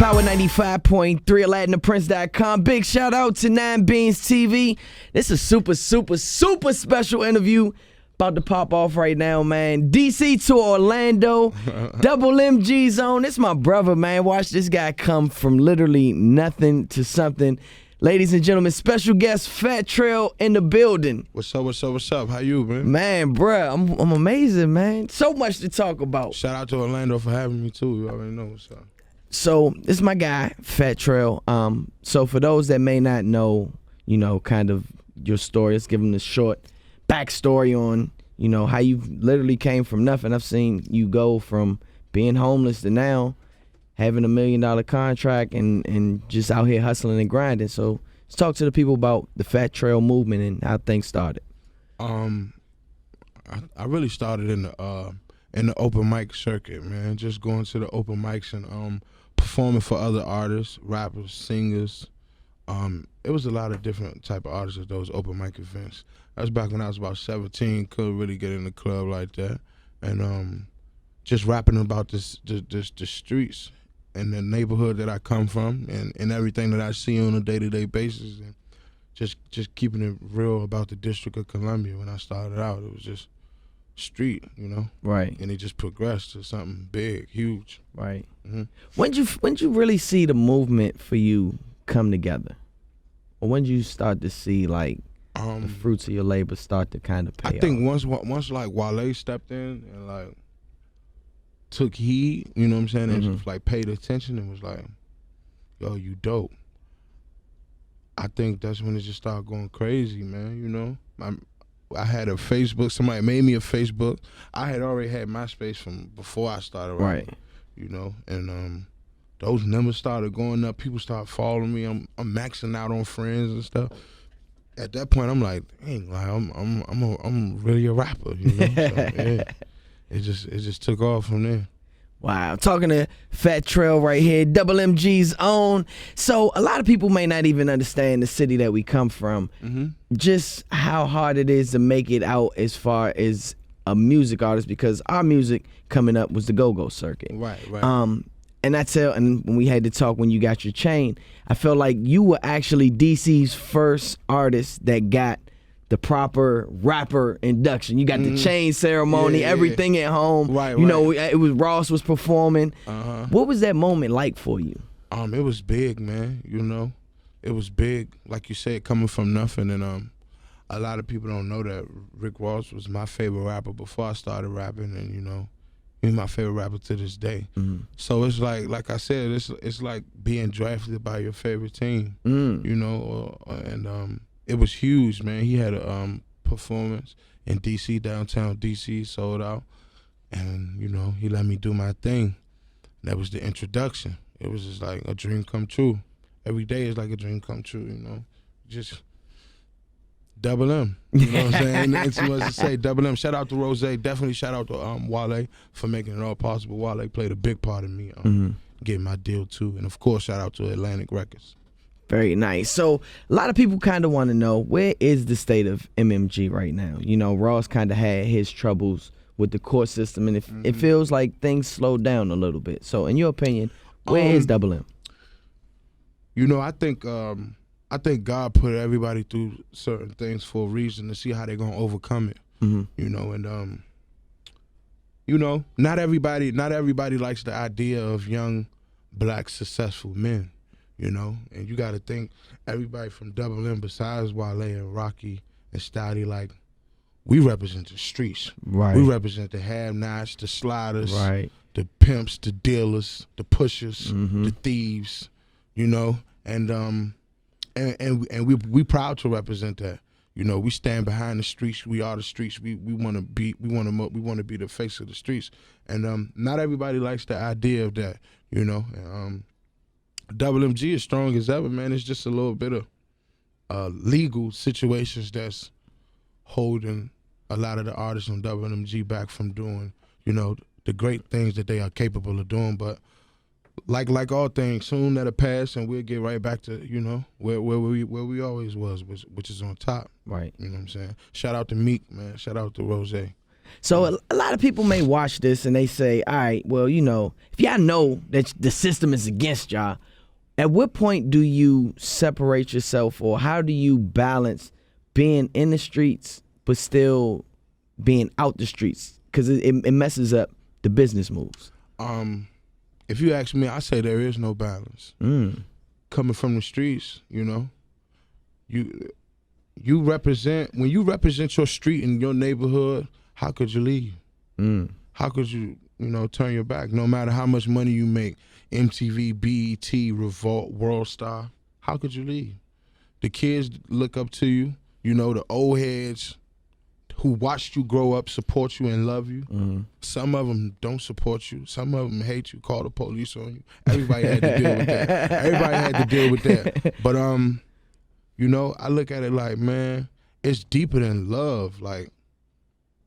Power 95.3, AladdinThePrince.com. Big shout out to 9 Beans TV. This is a super special interview about to pop off right now, man. DC to Orlando, Double MG Zone. It's my brother, man. Watch this guy come from literally nothing to something. Ladies and gentlemen, special guest Fat Trel in the building. What's up? How you, man? Man, bruh, I'm amazing, man. So much to talk about. Shout out to Orlando for having me, too. You already know what's up. So, this is my guy, Fat Trel. So, for those that may not know, kind of your story, let's give them the short backstory on, how you literally came from nothing. I've seen you go from being homeless to now having $1 million contract and just out here hustling and grinding. So, let's talk to the people about the Fat Trel movement and how things started. I really started in the open mic circuit, man. Just going to the open mics and performing for other artists, rappers, singers. It was a lot of different type of artists at those open mic events. That was back when I was about 17, couldn't really get in the club like that. And just rapping about the streets and the neighborhood that I come from and everything that I see on a day-to-day basis. And just keeping it real about the District of Columbia. When I started out, it was just street, Right. And it just progressed to something big, huge. Right. Mm-hmm. When'd you really see the movement for you come together? Or when did you start to see like the fruits of your labor start to kind of pay off? I think once like Wale stepped in and like took heed, you know what I'm saying, and just like paid attention and was like, yo, you dope. I think that's when it just started going crazy, man, I had a Facebook, somebody made me a Facebook. I had already had MySpace from before I started rapping, and those numbers started going up. People started following me. I'm maxing out on friends and stuff. At that point, I'm like, dang, like I'm really a rapper, So, yeah, it just took off from there. Wow, talking to Fat Trel right here, Double MG's own. So a lot of people may not even understand the city that we come from, just how hard it is to make it out as far as a music artist, because our music coming up was the go-go circuit. Right. And when we had to talk when you got your chain, I felt like you were actually DC's first artist that got the proper rapper induction. You got the chain ceremony, everything at home. Right. It was Ross was performing. What was that moment like for you? It was big, man. It was big, like you said, coming from nothing. And a lot of people don't know that Rick Ross was my favorite rapper before I started rapping, and he's my favorite rapper to this day. So it's like I said, it's like being drafted by your favorite team. And it was huge, man. He had a performance in DC, downtown DC, sold out, and he let me do my thing. That was the introduction. It was just like a dream come true. Every day is like a dream come true, Just Double M. You know what I'm saying? Ain't too much to say. Double M. Shout out to Rose. Definitely shout out to Wale for making it all possible. Wale played a big part in me getting my deal too. And of course, shout out to Atlantic Records. Very nice. So a lot of people kind of want to know, where is the state of MMG right now? Ross kind of had his troubles with the court system, and it feels like things slowed down a little bit. So in your opinion, where is Double M? I think God put everybody through certain things for a reason to see how they're gonna overcome it. Not everybody likes the idea of young black successful men. And you got to think everybody from Double M besides Wale and Rocky and Stouty, like, we represent the streets. Right. We represent the have-nots, the sliders, right, the pimps, the dealers, the pushers, the thieves, and we proud to represent that. We stand behind the streets. We are the streets. We want to be the face of the streets. And not everybody likes the idea of that. Double MG is strong as ever, man. It's just a little bit of legal situations that's holding a lot of the artists on Double MG back from doing, the great things that they are capable of doing. But like all things, soon that'll pass and we'll get right back to, where we always was, which is on top. Right. You know what I'm saying? Shout out to Meek, man. Shout out to Rose. So a lot of people may watch this and they say, all right, well, you know, if y'all know that the system is against y'all, at what point do you separate yourself, or how do you balance being in the streets but still being out the streets? Because it messes up the business moves. If you ask me, I say there is no balance. Coming from the streets, you know, you represent, when you represent your street and your neighborhood, how could you leave? How could you know, turn your back? No matter how much money you make, MTV, BET, Revolt, World Star, how could you leave? The kids look up to you, you know, the old heads who watched you grow up support you and love you. Some of them don't support you. Some of them hate you, call the police on you. Everybody had to deal with that. Everybody had to deal with that. But, you know, I look at it like, man, it's deeper than love. Like,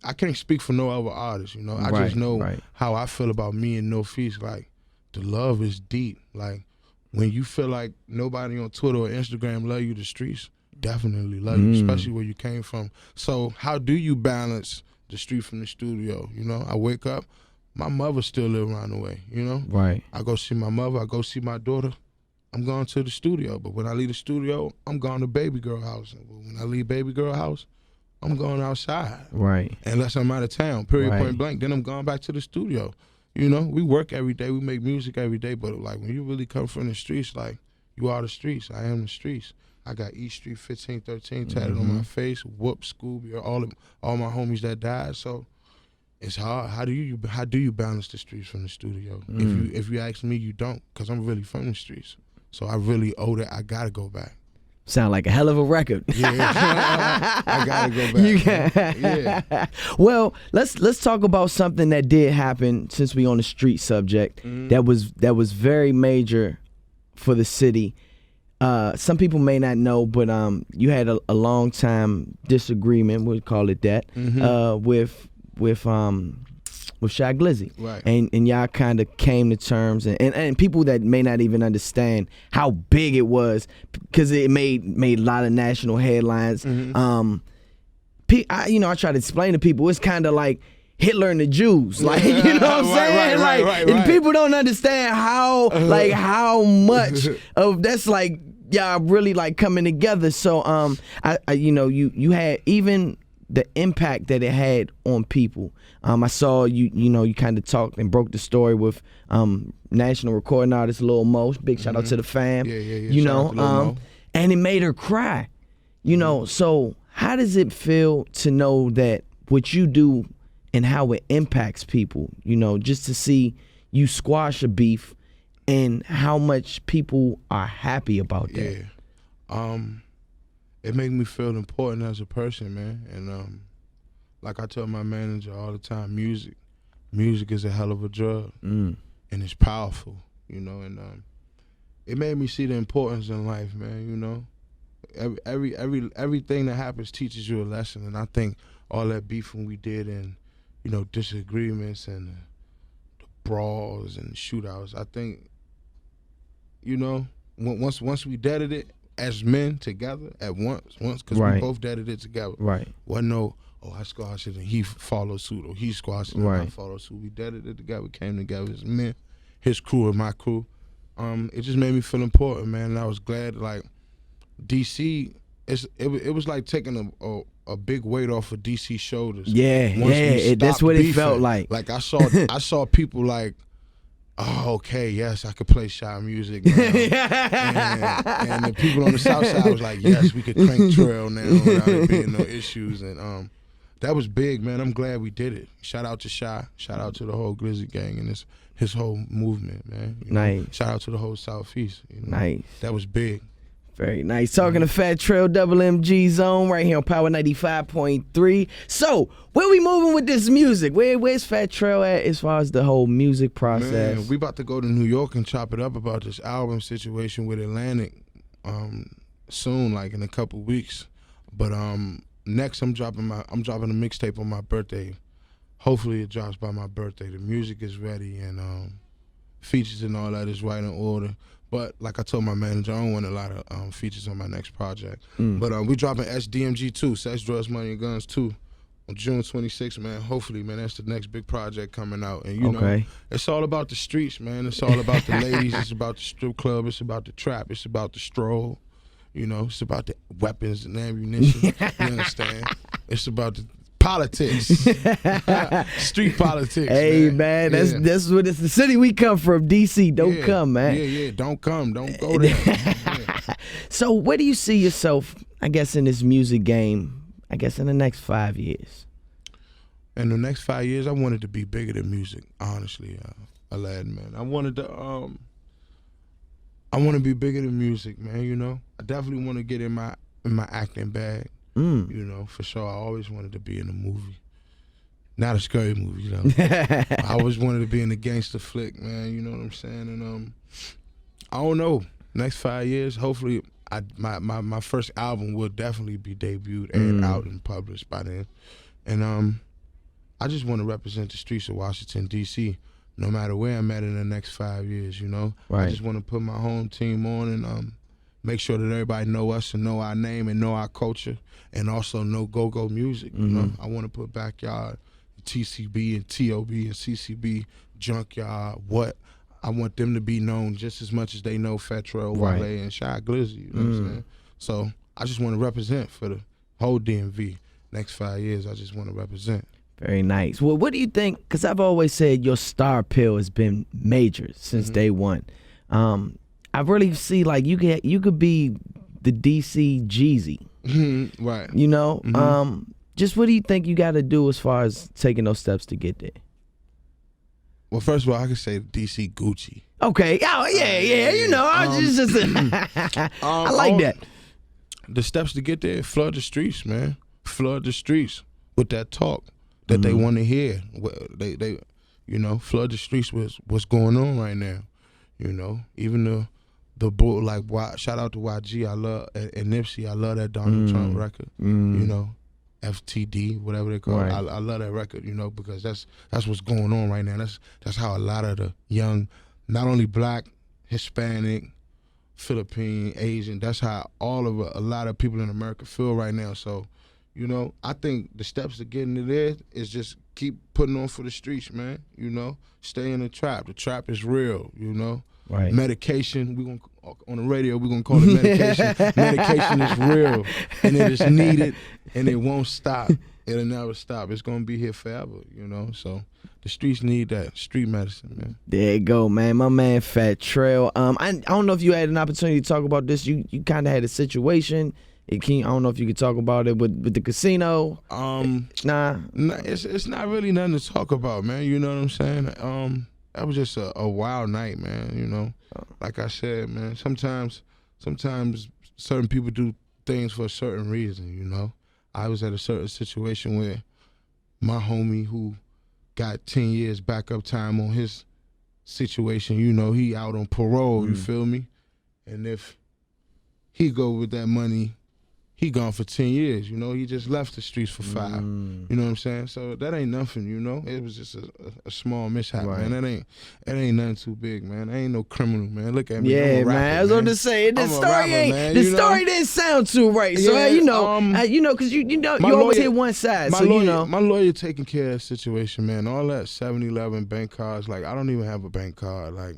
I can't speak for no other artist, you know. I just know how I feel about me and No Feast. Like, the love is deep. Like, when you feel like nobody on Twitter or Instagram love you, the streets definitely love you, especially where you came from. So how do you balance the street from the studio? You know, I wake up, my mother still live around the way, you know? Right. I go see my mother, I go see my daughter, I'm going to the studio. But when I leave the studio, I'm going to baby girl house. And when I leave baby girl house, I'm going outside. Right. Unless I'm out of town, period, point blank. Then I'm going back to the studio. You know, we work every day, we make music every day, but like when you really come from the streets, like, you are the streets, I am the streets. I got East Street 1513 tatted on my face, Whoop, Scooby, all my homies that died. So it's hard. How do you balance the streets from the studio? If you ask me, you don't, because I'm really from the streets. So I really owe that. I gotta go back. Sound like a hell of a record. Yeah, I gotta go back. Yeah. Well, let's talk about something that did happen, since we on the street subject. That was very major for the city. Some people may not know, but you had a long time disagreement, we'll call it that, with Shy Glizzy. Right. And y'all kind of came to terms, and people that may not even understand how big it was, because it made a lot of national headlines. I try to explain to people, it's kind of like Hitler and the Jews, like, you know what I'm saying? Right. And people don't understand how much of that's, like, y'all really like coming together. So you had even the impact that it had on people. I saw you kind of talked and broke the story with national recording artist Lil Mo. Big shout out to the fam. Yeah. You know, and it made her cry. You know, so how does it feel to know that what you do and how it impacts people, you know, just to see you squash a beef and how much people are happy about that? Yeah. It made me feel important as a person, man. And like I tell my manager all the time, music is a hell of a drug. And it's powerful, you know, and it made me see the importance in life, man, you know. Everything that happens teaches you a lesson, and I think all that beefing we did and, you know, disagreements and the brawls and shootouts, I think, you know, once we deaded it as men together at once, because we both deaded it together. Right. Wasn't no, I squashed it and he followed suit, or he squashed it and I followed suit. We deaded it together, we came together as men, his crew and my crew. It just made me feel important, man, and I was glad, like, DC, it was like taking a big weight off of DC shoulders. That's what it felt like. Like I saw people like, oh, okay, yes, I could play Shy music now. and the people on the South Side was like, yes, we could crank Trel now without it being no issues. And that was big, man. I'm glad we did it. Shout out to Shy. Shout out to the whole Glizzy gang and his whole movement, man. You know? Shout out to the whole Southeast. You know? That was big. Very nice. Talking to Fat Trel, MMG Zone, right here on Power 95.3. So, where we moving with this music? Where's Fat Trel at as far as the whole music process? Man, we about to go to New York and chop it up about this album situation with Atlantic soon, like in a couple weeks. But next I'm dropping a mixtape on my birthday. Hopefully it drops by my birthday. The music is ready and features and all that is right in order. But like I told my manager, I don't want a lot of features on my next project. But we dropping SDMG 2, Sex, Drugs, Money, and Guns 2, on June 26th, man. Hopefully, man, that's the next big project coming out. And you know, it's all about the streets, man. It's all about the ladies. It's about the strip club. It's about the trap. It's about the stroll. You know, it's about the weapons and ammunition. You understand? It's about the politics, street politics. Hey, man, that's what it's the city we come from, DC. Don't come, man. Yeah, don't come. Don't go there. So where do you see yourself, I guess, in this music game, I guess, in the next 5 years? In the next 5 years, I wanted to be bigger than music, honestly, Aladdin, man. I want to be bigger than music, man, you know? I definitely want to get in my acting bag, you know, for sure. I always wanted to be in a movie. Not a scary movie, you know. I always wanted to be in a gangster flick, man, you know what I'm saying? And I don't know. Next 5 years, hopefully, my first album will definitely be debuted and out and published by then. And I just want to represent the streets of Washington, D.C., no matter where I'm at in the next 5 years, you know? Right. I just want to put my home team on and make sure that everybody know us and know our name and know our culture and also know go-go music, you know? I want to put Backyard, TCB and TOB and CCB, Junkyard, what? I want them to be known just as much as they know Fat Trel, Wale, and Shy Glizzy, you know what I'm saying? So I just want to represent for the whole DMV. Next 5 years, I just want to represent. Very nice. Well, what do you think? Because I've always said your star appeal has been major since day one. I really see like you could be the DC Jeezy. Right. You know? Just what do you think you got to do as far as taking those steps to get there? Well, first of all, I could say DC Gucci. Okay. Oh, yeah. You know, I like that. The steps to get there, flood the streets, man. Flood the streets with that talk that they want to hear. They, you know, flood the streets with what's going on right now. You know, even the bull, like, shout out to YG, I love, and Nipsey, I love that Donald Trump record. You know, FTD, whatever they call it. I love that record, you know, because that's what's going on right now. That's how a lot of the young, not only black, Hispanic, Philippine, Asian, that's how a lot of people in America feel right now. So, you know, I think the steps to getting to there is just keep putting on for the streets, man. You know, stay in the trap. The trap is real, you know. Right. Medication, on the radio, we're going to call it medication. Medication is real, and it is needed, and it won't stop. It'll never stop. It's going to be here forever, you know. So the streets need that street medicine, man. There you go, man. My man, Fat Trel. I don't know if you had an opportunity to talk about this. You kind of had a situation. I don't know if you could talk about it with the casino. Nah, it's not really nothing to talk about, man. You know what I'm saying? That was just a wild night, man, you know. Like I said, man, sometimes certain people do things for a certain reason, you know. I was at a certain situation where my homie who got 10 years backup time on his situation, you know, he out on parole, you feel me? And if he go with that money, he gone for 10 years, you know. He just left the streets for 5. You know what I'm saying? So that ain't nothing, you know. It was just a small mishap, man. That ain't nothing too big, man. I ain't no criminal, man. Look at me. Yeah, I'm a rapper, man. I was going to say the story didn't sound too right. So you know, because you always hit one side. So you know, my lawyer taking care of the situation, man. All that 7-Eleven bank cards, like I don't even have a bank card, like.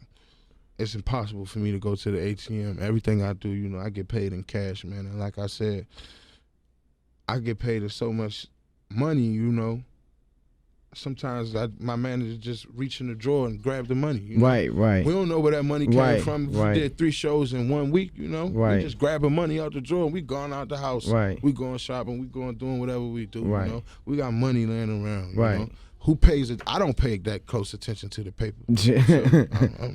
It's impossible for me to go to the ATM. Everything I do, you know, I get paid in cash, man. And like I said, I get paid so much money, you know. Sometimes my manager just reach in the drawer and grab the money. You know? Right. We don't know where that money came from. If we did 3 shows in 1 week, you know. We just grabbing money out the drawer and we gone out the house. We going shopping. We going doing whatever we do. You know. We got money laying around. You know? Who pays it? I don't pay that close attention to the paper. So,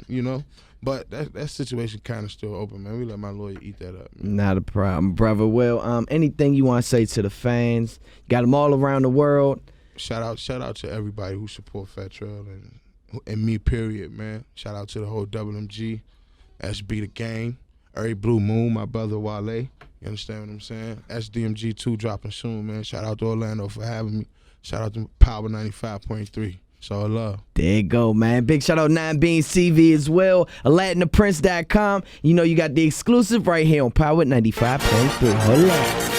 you know. But that situation kind of still open, man. We let my lawyer eat that up, man. Not a problem, brother. Well, anything you want to say to the fans? Got them all around the world. Shout out to everybody who support Fat Trel and me, period, man. Shout out to the whole MMG, SB the Gang, Every Blue Moon, my brother Wale. You understand what I'm saying? SDMG 2 dropping soon, man. Shout out to Orlando for having me. Shout out to Power 95.3. It's all love. There you go, man. Big shout out 9 Beans TV as well. AladdinThePrince.com. You know you got the exclusive right here on Power 95.3. Hold on.